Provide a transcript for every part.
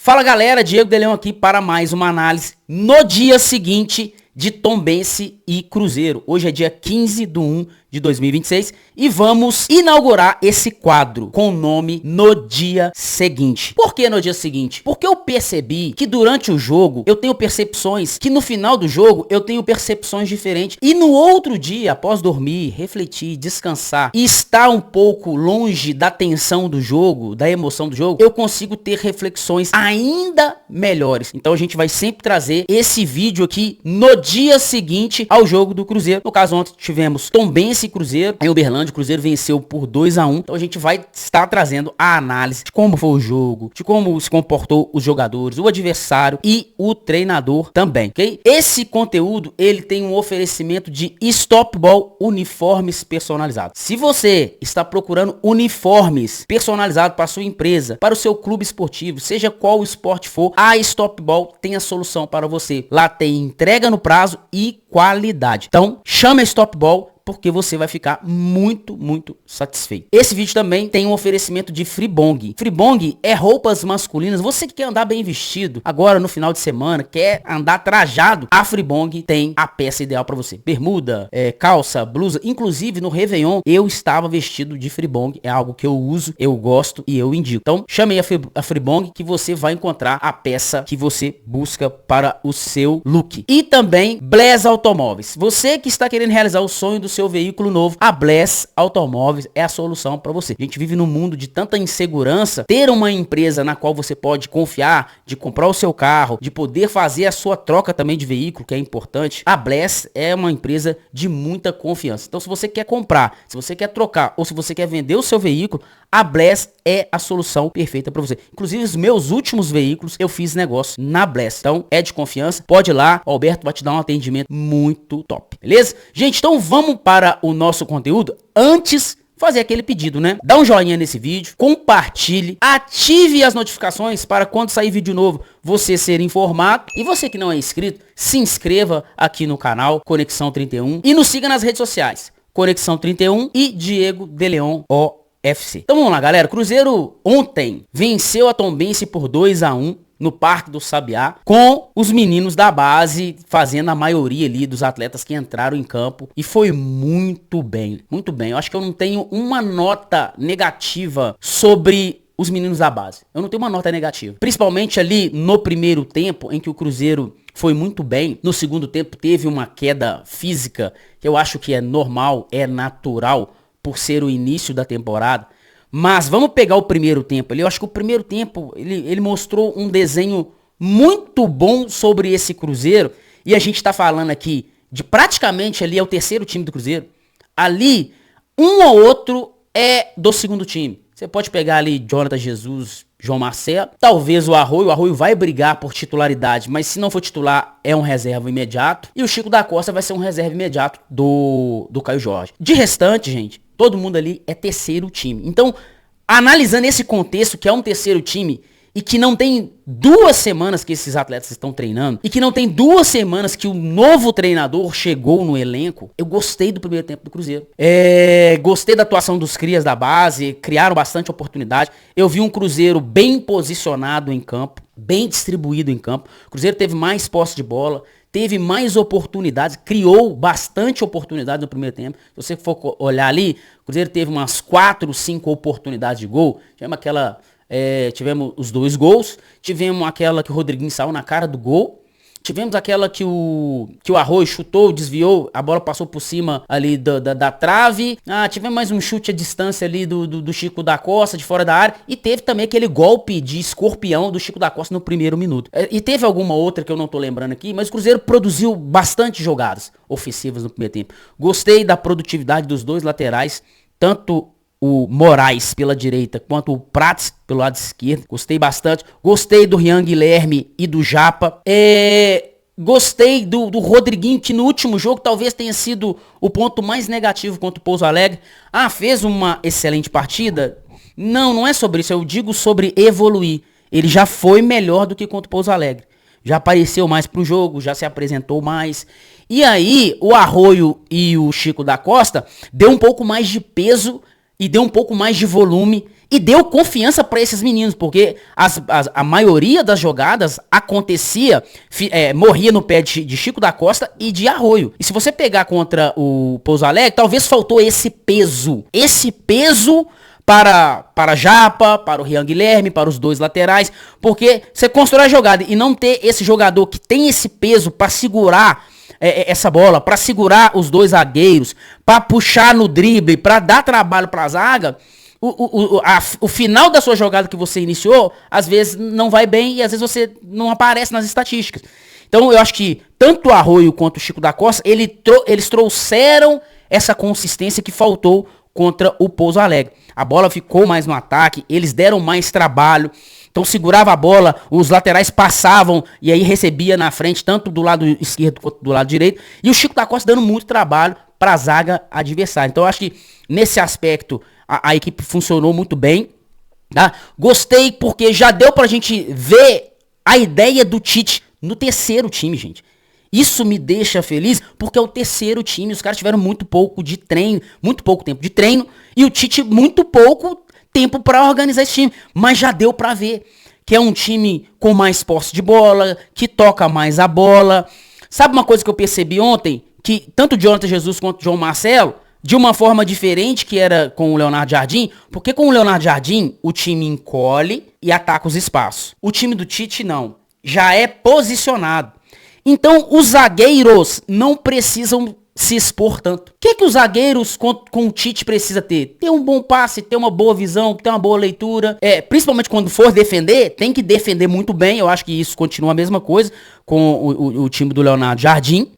Fala galera, Diego de Leão aqui para mais uma análise no dia seguinte de Tombense e Cruzeiro. Hoje é dia 15/1/2026 e vamos inaugurar esse quadro com o nome No Dia Seguinte. Por que no dia seguinte? Porque eu percebi que durante o jogo eu tenho percepções, que no final do jogo eu tenho percepções diferentes e no outro dia, após dormir, refletir, descansar e estar um pouco longe da tensão do jogo, da emoção do jogo, eu consigo ter reflexões ainda melhores. Então a gente vai sempre trazer esse vídeo aqui no dia seguinte ao jogo do Cruzeiro. No caso, ontem tivemos Tombense e Cruzeiro em Uberlândia. O Cruzeiro venceu por 2-1. Então a gente vai estar trazendo a análise de como foi o jogo, de como se comportou os jogadores, o adversário e o treinador também, ok? Esse conteúdo, ele tem um oferecimento de Stop Ball uniformes personalizados. Se você está procurando uniformes personalizados para a sua empresa, para o seu clube esportivo, seja qual o esporte for, a Stop Ball tem a solução para você. Lá tem entrega no prazo e qualidade. Então, chame a Stop Ball porque você vai ficar muito satisfeito. Esse vídeo também tem um oferecimento de Fribong. Fribong é roupas masculinas. Você que quer andar bem vestido agora no final de semana, quer andar trajado, a Fribong tem a peça ideal para você. Bermuda, calça, blusa. Inclusive no Réveillon eu estava vestido de Fribong. É algo que eu uso, eu gosto e eu indico. Então chame a Fribong que você vai encontrar a peça que você busca para o seu look. E também Bless Automóveis. Você que está querendo realizar o sonho do seu veículo novo, a Bless Automóveis é a solução para você. A gente vive num mundo de tanta insegurança. Ter uma empresa na qual você pode confiar, de comprar o seu carro, de poder fazer a sua troca também de veículo, que é importante. A Bless é uma empresa de muita confiança. Então, se você quer comprar, se você quer trocar ou se você quer vender o seu veículo, a Bless é a solução perfeita para você. Inclusive, os meus últimos veículos eu fiz negócio na Bless. Então, é de confiança. Pode ir lá, o Alberto vai te dar um atendimento muito top. Beleza? Gente, então vamos para o nosso conteúdo. Antes, fazer aquele pedido, né? Dá um joinha nesse vídeo, compartilhe, ative as notificações para quando sair vídeo novo você ser informado. E você que não é inscrito, se inscreva aqui no canal Conexão 31 e nos siga nas redes sociais. Conexão 31 e Diego de Leão OFC. Então vamos lá, galera. Cruzeiro ontem venceu a Tombense por 2-1. No Parque do Sabiá, com os meninos da base fazendo a maioria ali dos atletas que entraram em campo. E foi muito bem, muito bem. Eu acho que eu não tenho uma nota negativa sobre os meninos da base. Eu não tenho uma nota negativa. Principalmente ali no primeiro tempo, em que o Cruzeiro foi muito bem. No segundo tempo teve uma queda física, que eu acho que é normal, é natural, por ser o início da temporada. Mas vamos pegar o primeiro tempo ali. Eu acho que o primeiro tempo ele mostrou um desenho muito bom sobre esse Cruzeiro. E a gente tá falando aqui de praticamente ali é o terceiro time do Cruzeiro. Ali, um ou outro é do segundo time. Você pode pegar ali Jonathan Jesus, João Marcelo. Talvez o Arroio vai brigar por titularidade. Mas se não for titular, é um reserva imediato. E o Chico da Costa vai ser um reserva imediato do Caio Jorge. De restante, gente, todo mundo ali é terceiro time. Então, analisando esse contexto, que é um terceiro time, e que não tem 2 semanas que esses atletas estão treinando, e que não tem 2 semanas que o novo treinador chegou no elenco, eu gostei do primeiro tempo do Cruzeiro. Gostei da atuação dos crias da base, criaram bastante oportunidade. Eu vi um Cruzeiro bem posicionado em campo, bem distribuído em campo. O Cruzeiro teve mais posse de bola, teve mais oportunidades, criou bastante oportunidades no primeiro tempo. Se você for olhar ali, o Cruzeiro teve umas 4, 5 oportunidades de gol. Tivemos os 2 gols, tivemos aquela que o Rodriguinho saiu na cara do gol, tivemos aquela que o Arroio chutou, desviou, a bola passou por cima ali da trave. Tivemos mais um chute à distância ali do Chico da Costa, de fora da área. E teve também aquele golpe de escorpião do Chico da Costa no primeiro minuto. E teve alguma outra que eu não tô lembrando aqui, mas o Cruzeiro produziu bastante jogadas ofensivas no primeiro tempo. Gostei da produtividade dos 2 laterais, tanto o Moraes pela direita, quanto o Prats pelo lado esquerdo. Gostei bastante. Gostei do Rian Guilherme e do Japa. Gostei do Rodriguinho, que no último jogo talvez tenha sido o ponto mais negativo contra o Pouso Alegre. Fez uma excelente partida? Não é sobre isso. Eu digo sobre evoluir. Ele já foi melhor do que contra o Pouso Alegre. Já apareceu mais pro jogo, já se apresentou mais. E aí, o Arroio e o Chico da Costa deu um pouco mais de peso e deu um pouco mais de volume e deu confiança para esses meninos, porque a maioria das jogadas acontecia, morria no pé de Chico da Costa e de Arroio. E se você pegar contra o Pouso Alegre, talvez faltou esse peso para Japa, para o Rian Guilherme, para os dois laterais, porque você constrói a jogada e não ter esse jogador que tem esse peso para segurar essa bola, para segurar os dois zagueiros, para puxar no drible, para dar trabalho para a zaga, o final da sua jogada que você iniciou, às vezes não vai bem e às vezes você não aparece nas estatísticas. Então eu acho que tanto o Arroio quanto o Chico da Costa, eles trouxeram essa consistência que faltou contra o Pouso Alegre. A bola ficou mais no ataque, eles deram mais trabalho, então segurava a bola, os laterais passavam e aí recebia na frente, tanto do lado esquerdo quanto do lado direito, e o Chico da Costa dando muito trabalho para a zaga adversária. Então eu acho que nesse aspecto a equipe funcionou muito bem, tá? Gostei porque já deu pra gente ver a ideia do Tite no terceiro time, gente. Isso me deixa feliz porque é o terceiro time, os caras tiveram muito pouco de treino, muito pouco tempo de treino, e o Tite muito pouco tempo para organizar esse time, mas já deu pra ver que é um time com mais posse de bola, que toca mais a bola. Sabe uma coisa que eu percebi ontem? Que tanto o Jonathan Jesus quanto o João Marcelo, de uma forma diferente que era com o Leonardo Jardim, porque com o Leonardo Jardim o time encolhe e ataca os espaços. O time do Tite não, já é posicionado. Então os zagueiros não precisam se expor tanto. O que os zagueiros com o Tite precisa ter? Ter um bom passe, ter uma boa visão, ter uma boa leitura. Principalmente quando for defender, tem que defender muito bem. Eu acho que isso continua a mesma coisa com o time do Leonardo Jardim.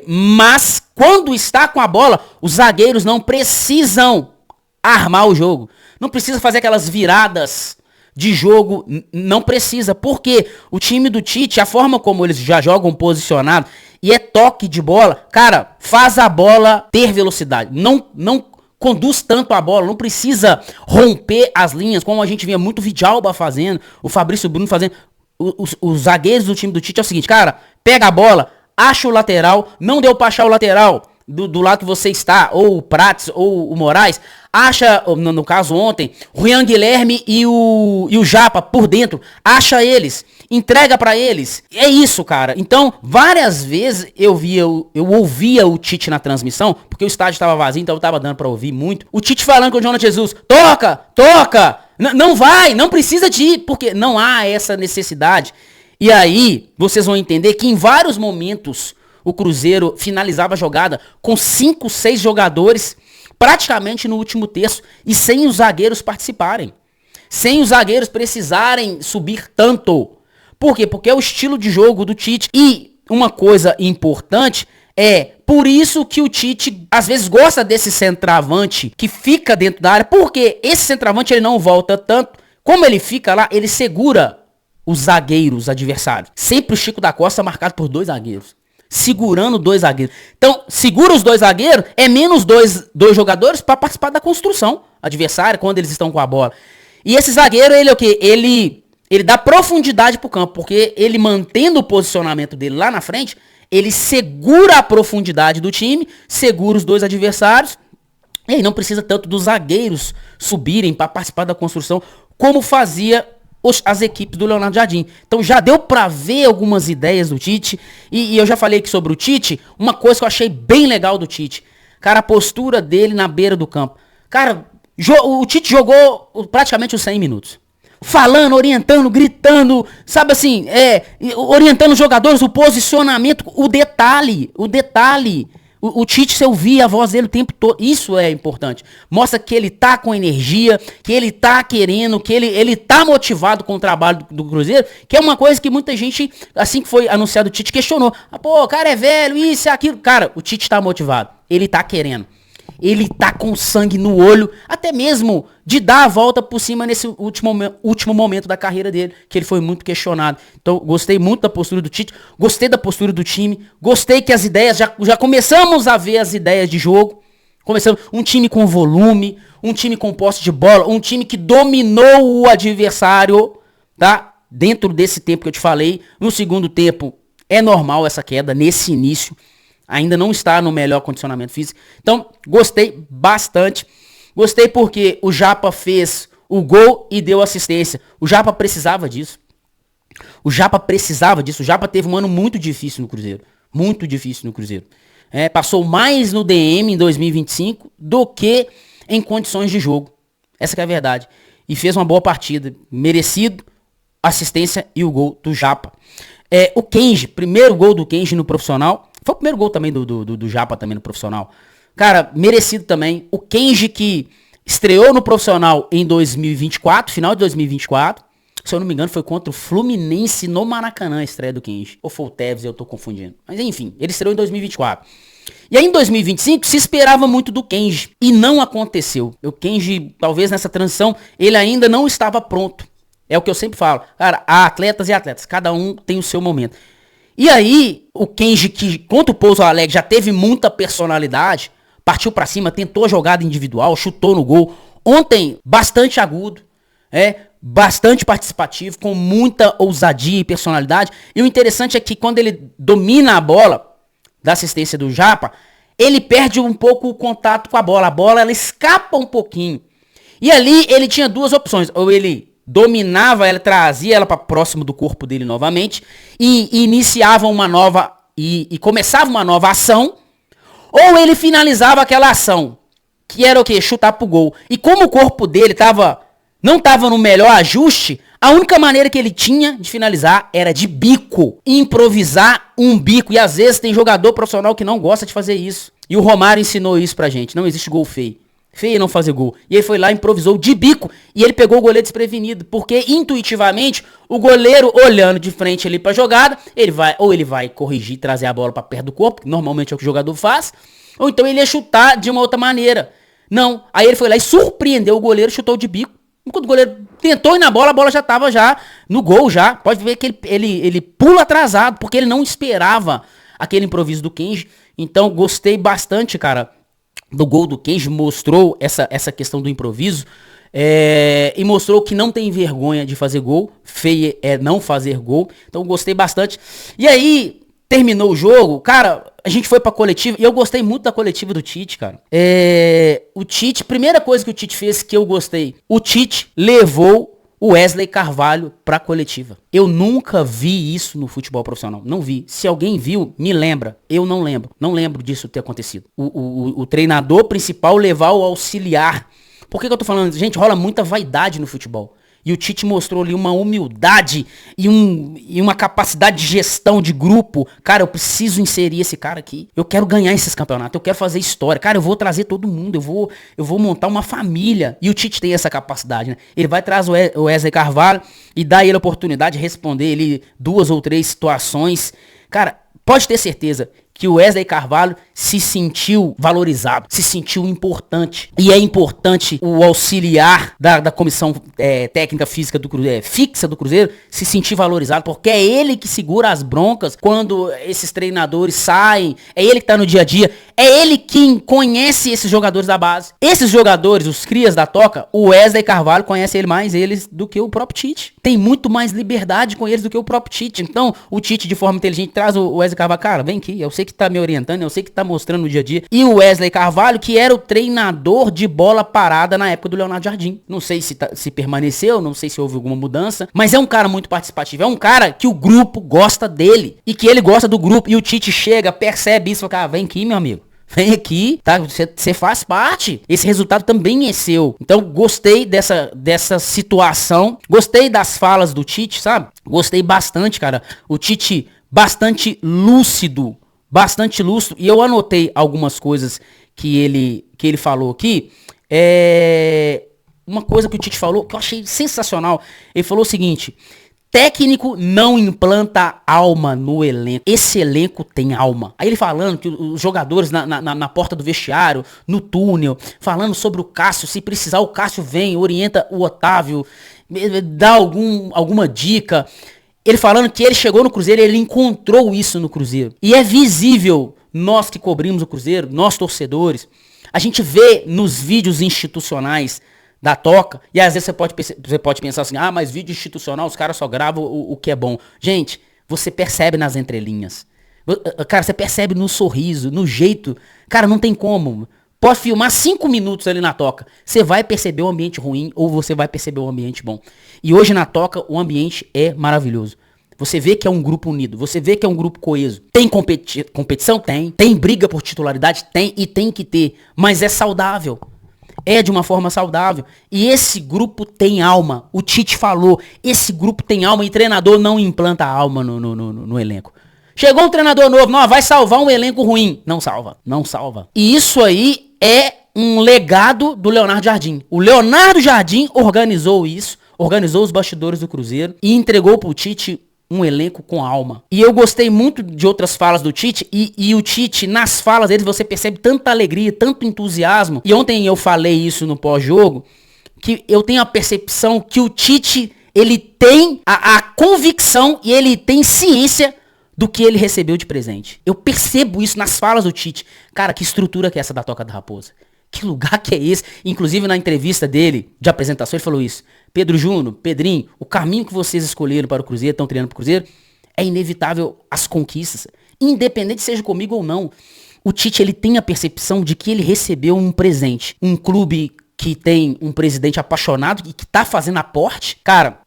Mas quando está com a bola, os zagueiros não precisam armar o jogo. Não precisa fazer aquelas viradas de jogo, não precisa. Porque o time do Tite, a forma como eles já jogam posicionado, e é toque de bola, cara, faz a bola ter velocidade. Não conduz tanto a bola, não precisa romper as linhas, como a gente via muito Vidalba fazendo, o Fabrício Bruno fazendo. Os zagueiros do time do Tite é o seguinte, cara, pega a bola, acha o lateral, não deu pra achar o lateral do lado que você está, ou o Prates, ou o Moraes, acha, no caso ontem, o Rian Guilherme e o Japa por dentro, acha eles, entrega pra eles. É isso, cara. Então, várias vezes eu ouvia o Tite na transmissão, porque o estádio estava vazio, então eu tava dando pra ouvir muito. O Tite falando com o Jonathan Jesus, toca, não vai, não precisa de ir, porque não há essa necessidade. E aí, vocês vão entender que em vários momentos o Cruzeiro finalizava a jogada com 5, 6 jogadores praticamente no último terço e sem os zagueiros participarem. Sem os zagueiros precisarem subir tanto. Por quê? Porque é o estilo de jogo do Tite. E uma coisa importante por isso que o Tite às vezes gosta desse centroavante que fica dentro da área. Porque esse centroavante ele não volta tanto. Como ele fica lá, ele segura os zagueiros adversários. Sempre o Chico da Costa marcado por 2 zagueiros. Segurando 2 zagueiros. Então, segura os 2 zagueiros, é menos dois jogadores para participar da construção adversária quando eles estão com a bola. E esse zagueiro, ele é o quê? Ele dá profundidade pro campo, porque ele mantendo o posicionamento dele lá na frente, ele segura a profundidade do time, segura os 2 adversários, e aí não precisa tanto dos zagueiros subirem para participar da construção, como fazia as equipes do Leonardo Jardim. Então já deu pra ver algumas ideias do Tite. E eu já falei aqui sobre o Tite. Uma coisa que eu achei bem legal do Tite. Cara, a postura dele na beira do campo. Cara, o Tite jogou praticamente os 100 minutos. Falando, orientando, gritando. Sabe assim, orientando os jogadores, o posicionamento, o detalhe. O Tite, você ouvia a voz dele o tempo todo. Isso é importante. Mostra que ele tá com energia, que ele tá querendo, que ele tá motivado com o trabalho do Cruzeiro, que é uma coisa que muita gente, assim que foi anunciado o Tite, questionou. Pô, o cara é velho, isso e aquilo. Cara, o Tite tá motivado. Ele tá querendo. Ele tá com sangue no olho, até mesmo de dar a volta por cima nesse último momento da carreira dele, que ele foi muito questionado. Então, gostei muito da postura do Tite, gostei da postura do time, gostei que as ideias, já começamos a ver as ideias de jogo, começamos um time com volume, um time com posse de bola, um time que dominou o adversário, tá? Dentro desse tempo que eu te falei, no segundo tempo, é normal essa queda nesse início. Ainda não está no melhor condicionamento físico. Então, gostei bastante. Gostei porque o Japa fez o gol e deu assistência. O Japa precisava disso. O Japa precisava disso. O Japa teve um ano muito difícil no Cruzeiro. Muito difícil no Cruzeiro. Passou mais no DM em 2025 do que em condições de jogo. Essa que é a verdade. E fez uma boa partida. Merecido, assistência e o gol do Japa. O Kenji, primeiro gol do Kenji no profissional. Foi o primeiro gol também do Japa também no profissional. Cara, merecido também. O Kenji que estreou no profissional em 2024, final de 2024. Se eu não me engano, foi contra o Fluminense no Maracanã, a estreia do Kenji. Ou foi o Tevez, eu tô confundindo. Mas enfim, ele estreou em 2024. E aí em 2025 se esperava muito do Kenji. E não aconteceu. O Kenji, talvez nessa transição, ele ainda não estava pronto. É o que eu sempre falo. Cara, há atletas e atletas. Cada um tem o seu momento. E aí, o Kenji, que contra o Pouso Alegre já teve muita personalidade, partiu pra cima, tentou a jogada individual, chutou no gol. Ontem, bastante agudo. Bastante participativo, com muita ousadia e personalidade. E o interessante é que quando ele domina a bola da assistência do Japa, ele perde um pouco o contato com a bola. A bola, ela escapa um pouquinho. E ali ele tinha duas opções. Ou ele dominava ela, trazia ela para próximo do corpo dele novamente e iniciava uma nova e começava uma nova ação, ou ele finalizava aquela ação, que era o quê? Chutar pro gol. E como o corpo dele não estava no melhor ajuste, a única maneira que ele tinha de finalizar era de bico. Improvisar um bico. E às vezes tem jogador profissional que não gosta de fazer isso. E o Romário ensinou isso pra gente. Não existe gol feio. Feio é não fazer gol. E ele foi lá e improvisou de bico. E ele pegou o goleiro desprevenido. Porque intuitivamente, o goleiro olhando de frente ali pra jogada, ele vai corrigir, trazer a bola pra perto do corpo, que normalmente é o que o jogador faz. Ou então ele ia chutar de uma outra maneira. Não. Aí ele foi lá e surpreendeu o goleiro, chutou de bico. Quando o goleiro tentou ir na bola, a bola já estava já no gol já. Pode ver que ele pula atrasado, porque ele não esperava aquele improviso do Kenji. Então, gostei bastante, cara, do gol do Kenji. Mostrou essa questão do improviso. E mostrou que não tem vergonha de fazer gol. Feio é não fazer gol. Então, gostei bastante. E aí, terminou o jogo, cara, a gente foi pra coletiva, e eu gostei muito da coletiva do Tite, cara. O Tite, primeira coisa que o Tite fez que eu gostei, o Tite levou o Wesley Carvalho pra coletiva. Eu nunca vi isso no futebol profissional, não vi. Se alguém viu, me lembra. Eu não lembro, não lembro disso ter acontecido. O treinador principal levar o auxiliar. Por que eu tô falando? Gente, rola muita vaidade no futebol. E o Tite mostrou ali uma humildade e uma capacidade de gestão de grupo. Cara, eu preciso inserir esse cara aqui. Eu quero ganhar esses campeonatos. Eu quero fazer história. Cara, eu vou trazer todo mundo. Eu vou montar uma família. E o Tite tem essa capacidade, né? Ele vai trazer o Wesley Carvalho e dá ele a oportunidade de responder ele 2 ou 3 situações. Cara, pode ter certeza que o Wesley Carvalho se sentiu valorizado, se sentiu importante. E é importante o auxiliar da comissão técnica física do Cruzeiro, fixa do Cruzeiro, se sentir valorizado, porque é ele que segura as broncas quando esses treinadores saem, é ele que tá no dia a dia, é ele quem conhece esses jogadores da base. Esses jogadores, os crias da Toca, o Wesley Carvalho conhece eles do que o próprio Tite. Tem muito mais liberdade com eles do que o próprio Tite. Então, o Tite, de forma inteligente, traz o Wesley Carvalho. Cara, vem aqui, eu sei que tá me orientando, eu sei que tá mostrando no dia a dia. E o Wesley Carvalho, que era o treinador de bola parada na época do Leonardo Jardim. Não sei se permaneceu, não sei se houve alguma mudança, mas é um cara muito participativo. É um cara que o grupo gosta dele e que ele gosta do grupo. E o Tite chega, percebe isso e fala, cara, vem aqui, meu amigo. Vem aqui, tá? Você faz parte. Esse resultado também é seu. Então, gostei dessa situação. Gostei das falas do Tite, sabe? Gostei bastante, cara. O Tite bastante lúcido. Bastante lúcido. E eu anotei algumas coisas que ele falou aqui. Uma coisa que o Tite falou que eu achei sensacional. Ele falou o seguinte: técnico não implanta alma no elenco. Esse elenco tem alma. Aí ele falando que os jogadores na porta do vestiário, no túnel, falando sobre o Cássio, se precisar o Cássio vem, orienta o Otávio, dá alguma dica. Ele falando que ele chegou no Cruzeiro e ele encontrou isso no Cruzeiro. E é visível, nós que cobrimos o Cruzeiro, nós torcedores, a gente vê nos vídeos institucionais da Toca, e às vezes você pode pensar assim, mas vídeo institucional, os caras só gravam o que é bom. Gente, você percebe nas entrelinhas. Cara, você percebe no sorriso, no jeito. Cara, não tem como. Pode filmar 5 minutos ali na Toca. Você vai perceber o ambiente ruim ou você vai perceber o ambiente bom. E hoje na Toca o ambiente é maravilhoso. Você vê que é um grupo unido, você vê que é um grupo coeso. Tem competição? Tem. Tem briga por titularidade? Tem e tem que ter. Mas é saudável. É de uma forma saudável. E esse grupo tem alma. O Tite falou, esse grupo tem alma e treinador não implanta alma no elenco. Chegou um treinador novo, não, vai salvar um elenco ruim. Não salva, não salva. E isso aí é um legado do Leonardo Jardim. O Leonardo Jardim organizou isso, organizou os bastidores do Cruzeiro e entregou pro Tite um elenco com alma. E eu gostei muito de outras falas do Tite e o Tite, nas falas dele, você percebe tanta alegria, tanto entusiasmo. E ontem eu falei isso no pós-jogo, que eu tenho a percepção que o Tite, ele tem a convicção e ele tem ciência do que ele recebeu de presente. Eu percebo isso nas falas do Tite. Cara, que estrutura que é essa da Toca da Raposa? Que lugar que é esse? Inclusive na entrevista dele, de apresentação, ele falou isso. Pedro Júnior, Pedrinho, o caminho que vocês escolheram para o Cruzeiro, estão treinando para o Cruzeiro, é inevitável as conquistas. Independente seja comigo ou não. O Tite, ele tem a percepção de que ele recebeu um presente. Um clube que tem um presidente apaixonado e que tá fazendo aporte. Cara,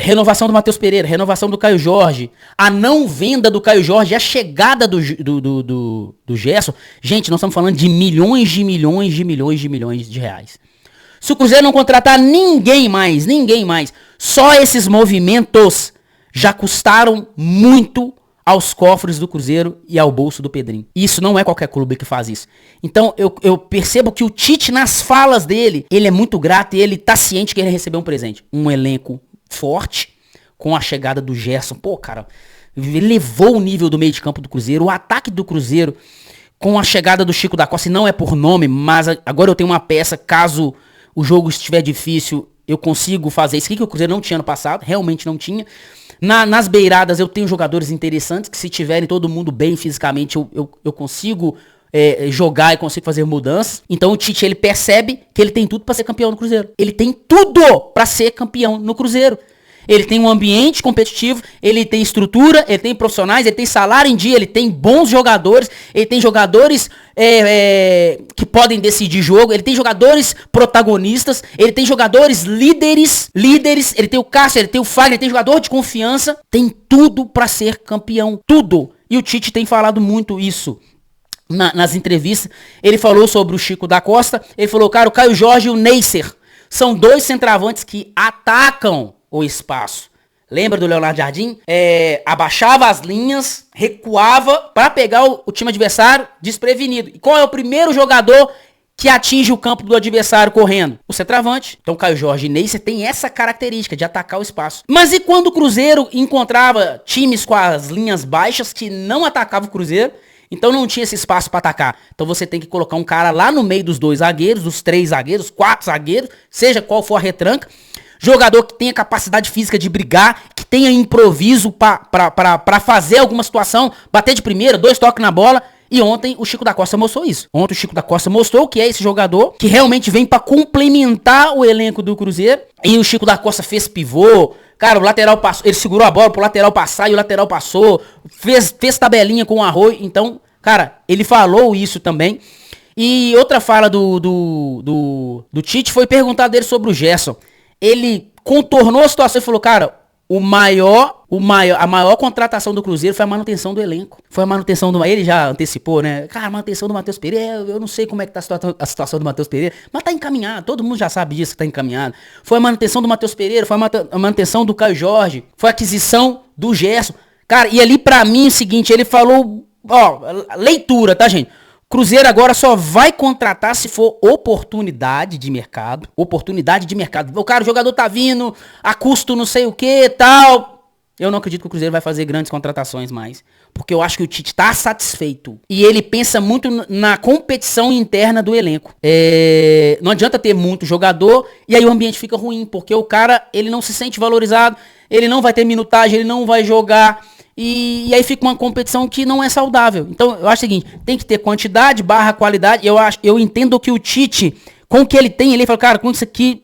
renovação do Matheus Pereira, renovação do Caio Jorge, a não venda do Caio Jorge, a chegada do Gerson. Gente, nós estamos falando de milhões de reais. Se o Cruzeiro não contratar ninguém mais, só esses movimentos já custaram muito aos cofres do Cruzeiro e ao bolso do Pedrinho. Isso não é qualquer clube que faz isso. Então eu percebo que o Tite, nas falas dele, ele é muito grato e ele tá ciente que ele recebeu um presente. Um elenco forte, com a chegada do Gerson. Pô, cara, ele levou o nível do meio de campo do Cruzeiro, o ataque do Cruzeiro, com a chegada do Chico da Costa, e não é por nome, mas agora eu tenho uma peça, caso o jogo estiver difícil, eu consigo fazer isso que o Cruzeiro não tinha no passado, realmente não tinha. Nas beiradas eu tenho jogadores interessantes que se tiverem todo mundo bem fisicamente eu consigo jogar e consigo fazer mudanças. Então o Tite, ele percebe que ele tem tudo para ser campeão no Cruzeiro. Ele tem tudo para ser campeão no Cruzeiro. Ele tem um ambiente competitivo, ele tem estrutura, ele tem profissionais, ele tem salário em dia, ele tem bons jogadores, ele tem jogadores que podem decidir jogo, ele tem jogadores protagonistas, ele tem jogadores líderes, ele tem o Cássio, ele tem o Fagner, ele tem jogador de confiança, tem tudo pra ser campeão, tudo. E o Tite tem falado muito isso nas entrevistas. Ele falou sobre o Chico da Costa, ele falou, cara, o Caio Jorge e o Neisser são dois centroavantes que atacam o espaço. Lembra do Leonardo Jardim? Abaixava as linhas, recuava para pegar o time adversário desprevenido. E qual é o primeiro jogador que atinge o campo do adversário correndo? O centroavante. Então Caio Jorge e Neisser tem essa característica de atacar o espaço. Mas e quando o Cruzeiro encontrava times com as linhas baixas que não atacavam o Cruzeiro? Então não tinha esse espaço para atacar. Então você tem que colocar um cara lá no meio dos 2 zagueiros, dos 3 zagueiros, 4 zagueiros, seja qual for a retranca. Jogador que tenha capacidade física de brigar, que tenha improviso pra fazer alguma situação, bater de primeira, 2 toques na bola. E ontem o Chico da Costa mostrou isso. Ontem o Chico da Costa mostrou que é esse jogador que realmente vem pra complementar o elenco do Cruzeiro. E o Chico da Costa fez pivô. Cara, o lateral passou, ele segurou a bola pro lateral passar e o lateral passou. Fez tabelinha com o Arroio. Então, cara, ele falou isso também. E outra fala do Tite foi perguntar dele sobre o Gerson. Ele contornou a situação e falou, cara, a maior contratação do Cruzeiro foi a manutenção do elenco. Foi a manutenção do... Ele já antecipou, né? Cara, a manutenção do Matheus Pereira, eu não sei como é que tá a situação do Matheus Pereira, mas tá encaminhado, todo mundo já sabe disso que tá encaminhado. Foi a manutenção do Matheus Pereira, foi a manutenção do Caio Jorge, foi a aquisição do Gerson. Cara, e ali pra mim é o seguinte, ele falou, leitura, tá, gente? Cruzeiro agora só vai contratar se for oportunidade de mercado. Oportunidade de mercado. O cara, o jogador tá vindo a custo não sei o que tal. Eu não acredito que o Cruzeiro vai fazer grandes contratações mais. Porque eu acho que o Tite tá satisfeito. E ele pensa muito na competição interna do elenco. Não adianta ter muito jogador e aí o ambiente fica ruim. Porque o cara, ele não se sente valorizado. Ele não vai ter minutagem, ele não vai jogar. E aí fica uma competição que não é saudável. Então eu acho o seguinte, tem que ter quantidade / qualidade. Eu entendo que o Tite, com o que ele tem, ele fala, cara, com isso aqui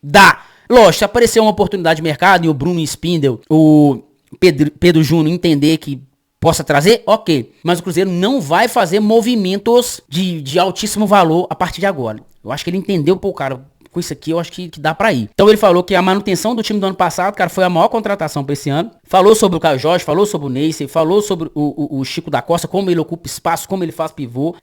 dá. Lógico, se aparecer uma oportunidade de mercado e o Bruno Spindel, o Pedro Júnior entender que possa trazer, ok. Mas o Cruzeiro não vai fazer movimentos de altíssimo valor a partir de agora. Eu acho que ele entendeu, pô, cara, com isso aqui eu acho que dá pra ir. Então ele falou que a manutenção do time do ano passado, cara, foi a maior contratação pra esse ano. Falou sobre o Caio Jorge, falou sobre o Neissy, falou sobre o Chico da Costa, como ele ocupa espaço, como ele faz pivô.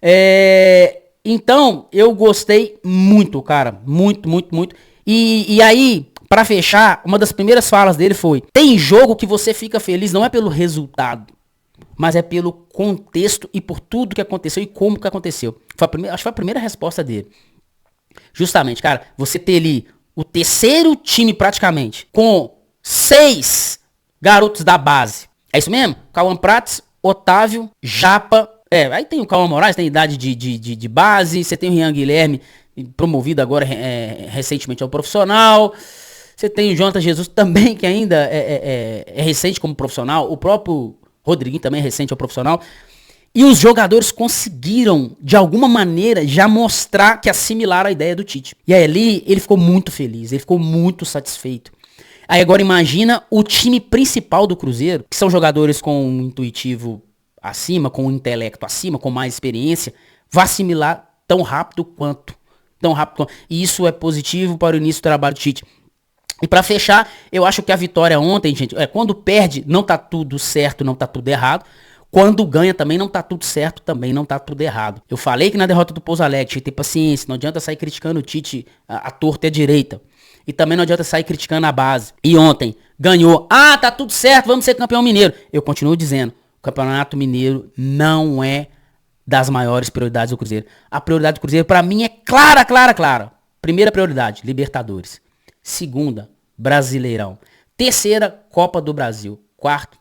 Então, eu gostei muito, cara. Muito, muito, muito. E aí, pra fechar, uma das primeiras falas dele foi: tem jogo que você fica feliz não é pelo resultado, mas é pelo contexto e por tudo que aconteceu e como que aconteceu. Acho que foi a primeira resposta dele. Justamente, cara, você ter ali o terceiro time praticamente, com 6 garotos da base. É isso mesmo? Cauã Prates, Otávio, Japa. Aí tem o Cauã Moraes, tem idade de base. Você tem o Rian Guilherme, promovido agora recentemente ao profissional. Você tem o Jonathan Jesus também, que ainda é recente como profissional. O próprio Rodriguinho também é recente ao profissional. E os jogadores conseguiram, de alguma maneira, já mostrar que assimilaram a ideia do Tite. E aí ali, ele ficou muito feliz, ele ficou muito satisfeito. Aí agora imagina o time principal do Cruzeiro, que são jogadores com um intuitivo acima, com um intelecto acima, com mais experiência, vai assimilar tão rápido quanto. E isso é positivo para o início do trabalho do Tite. E pra fechar, eu acho que a vitória ontem, gente, quando perde, não tá tudo certo, não tá tudo errado. Quando ganha também não tá tudo certo, também não tá tudo errado. Eu falei que na derrota do Pouso Alegre tinha que ter paciência, não adianta sair criticando o Tite a torta e a direita. E também não adianta sair criticando a base. E ontem ganhou, tá tudo certo, vamos ser campeão mineiro. Eu continuo dizendo, o Campeonato Mineiro não é das maiores prioridades do Cruzeiro. A prioridade do Cruzeiro pra mim é clara. Primeira prioridade, Libertadores. Segunda, Brasileirão. Terceira, Copa do Brasil. Quarto,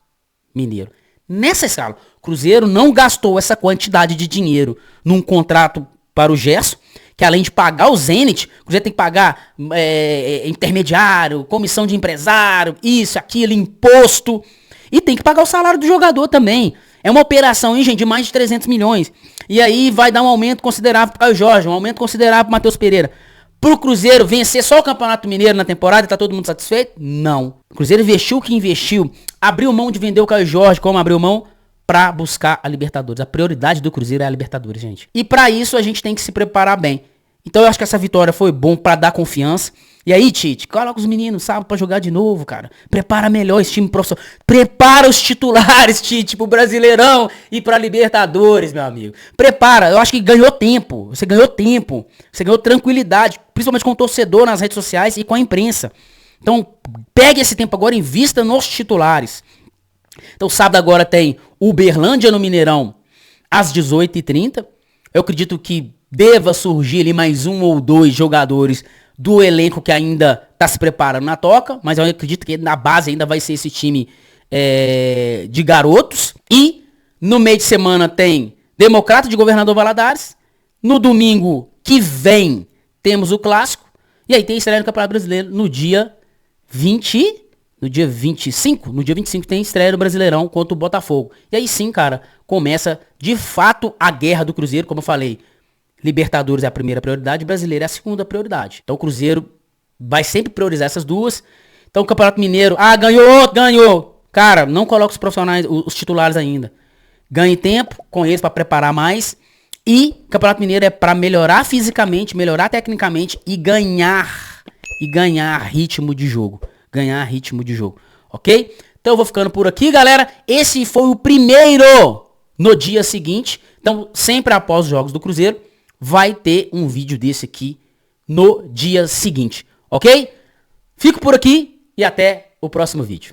Mineiro. Nessa escala, o Cruzeiro não gastou essa quantidade de dinheiro num contrato para o Gerson, que além de pagar o Zenit, o Cruzeiro tem que pagar intermediário, comissão de empresário, isso, aquilo, imposto, e tem que pagar o salário do jogador também. É uma operação, hein, gente, de mais de 300 milhões. E aí vai dar um aumento considerável para o Caio Jorge, um aumento considerável para o Matheus Pereira. Pro Cruzeiro vencer só o Campeonato Mineiro na temporada e tá todo mundo satisfeito? Não. O Cruzeiro investiu o que investiu. Abriu mão de vender o Caio Jorge, como abriu mão, pra buscar a Libertadores. A prioridade do Cruzeiro é a Libertadores, gente. E pra isso a gente tem que se preparar bem. Então eu acho que essa vitória foi bom pra dar confiança. E aí, Tite, coloca os meninos, sabe, pra jogar de novo, cara. Prepara melhor esse time profissional. Prepara os titulares, Tite, pro Brasileirão e pra Libertadores, meu amigo. Prepara, eu acho que ganhou tempo. Você ganhou tempo. Você ganhou tranquilidade, principalmente com o torcedor nas redes sociais e com a imprensa. Então, pegue esse tempo agora e invista nos titulares. Então, sábado agora tem Uberlândia no Mineirão, às 18h30. Eu acredito que deva surgir ali mais um ou dois jogadores do elenco que ainda tá se preparando na toca, mas eu acredito que na base ainda vai ser esse time de garotos. E no meio de semana tem Democrata de Governador Valadares. No domingo que vem temos o Clássico. E aí tem estreia no Campeonato Brasileiro no dia 25. No dia 25 tem estreia do Brasileirão contra o Botafogo. E aí sim, cara, começa de fato a guerra do Cruzeiro, como eu falei. Libertadores é a primeira prioridade, Brasileiro é a segunda prioridade. Então o Cruzeiro vai sempre priorizar essas duas. Então o Campeonato Mineiro, ganhou. Cara, não coloca os profissionais, os titulares ainda. Ganhe tempo com eles para preparar mais. E o Campeonato Mineiro é para melhorar fisicamente, melhorar tecnicamente e ganhar ritmo de jogo. Ok? Então eu vou ficando por aqui, galera. Esse foi o primeiro no dia seguinte. Então sempre após os jogos do Cruzeiro vai ter um vídeo desse aqui no dia seguinte, ok? Fico por aqui e até o próximo vídeo.